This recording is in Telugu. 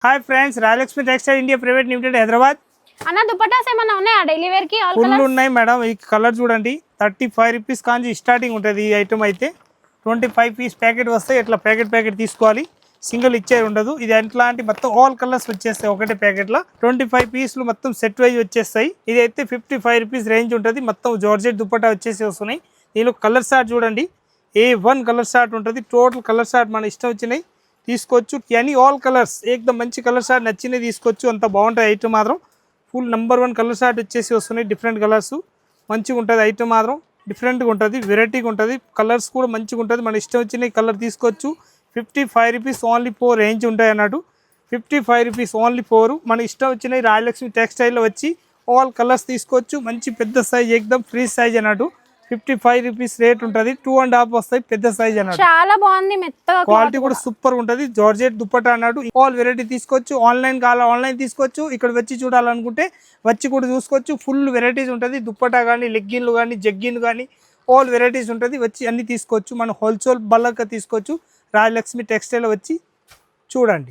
Hi friends, Rayalakshmi textile India private limited Hyderabad. అన్న దుపట్టాస్ ఏమన్నా ఉన్నాయా డైలీ వేర్ కి? ఆల్ ఫుల్ కలర్స్ ఉన్నాయి మేడం. ఈ కలర్ చూడండి, 35 రూపీస్ కాంచి స్టార్టింగ్ ఉంటుంది. ఈ ఐటమ్ అయితే 25 పీస్ ప్యాకెట్ వస్తాయి. ఇట్లా ప్యాకెట్ తీసుకోవాలి, సింగిల్ ఇచ్చేది ఉండదు. ఇది ఎట్లాంటి మొత్తం ఆల్ కలర్స్ వచ్చేస్తాయి ఒకటే ప్యాకెట్లో. 25 పీసులు మొత్తం సెట్ వైజ్ వచ్చేస్తాయి. ఇది అయితే 55 రూపీస్ రేంజ్ ఉంటుంది. మొత్తం జార్జెట్ దుపట్టా వచ్చేసి వస్తున్నాయి. దీనిలో కలర్ షార్ట్ చూడండి, A1 కలర్ షార్ట్ ఉంటుంది. టోటల్ కలర్ షార్ట్ మన ఇష్టం వచ్చినాయి తీసుకోవచ్చు. ఎనీ ఆల్ కలర్స్ ఏకదం మంచి కలర్ షార్ట్ నచ్చినవి తీసుకోవచ్చు. అంత బాగుంటుంది ఐటమ్ మాత్రం. ఫుల్ నెంబర్ 1 కలర్ షార్ట్ వచ్చేసి వస్తున్నాయి. డిఫరెంట్ కలర్స్ మంచిగా ఉంటుంది ఐటమ్ మాత్రం. డిఫరెంట్గా ఉంటుంది, వెరైటీగా ఉంటుంది. కలర్స్ కూడా మంచిగా ఉంటుంది. మన ఇష్టం వచ్చిన కలర్ తీసుకోవచ్చు. 55 రూపీస్ ఓన్లీ 4 రేంజ్ ఉంటాయి అన్నట్టు. 55 రూపీస్ ఓన్లీ 4. మన ఇష్టం వచ్చిన రాయలక్ష్మి టెక్స్టైల్లో వచ్చి ఆల్ కలర్స్ తీసుకోవచ్చు. మంచి పెద్ద సైజ్ ఏకదం ఫ్రీ సైజ్ అన్నట్టు. 55 రూపీస్ రేట్ ఉంటుంది. 2.5 వస్తాయి పెద్ద సైజ్ అన్నట్టు. చాలా బాగుంది, మెత్తగా క్వాలిటీ కూడా సూపర్ ఉంటుంది. జార్జెట్ దుపట్టా అన్నట్టు. ఆల్ వెరైటీ తీసుకోవచ్చు. ఆన్లైన్ కావాలా ఆన్లైన్ తీసుకోవచ్చు. ఇక్కడ వచ్చి చూడాలనుకుంటే వచ్చి కూడా చూసుకోవచ్చు. ఫుల్ వెరైటీస్ ఉంటుంది. దుపట్టా కానీ, లెగ్గిన్లు కానీ, జగ్గిన్లు కానీ ఆల్ వెరైటీస్ ఉంటుంది. వచ్చి అన్ని తీసుకోవచ్చు. మనం హోల్సేల్ బల్క్ తీసుకోవచ్చు. రాయలక్ష్మి టెక్స్టైల్ వచ్చి చూడండి.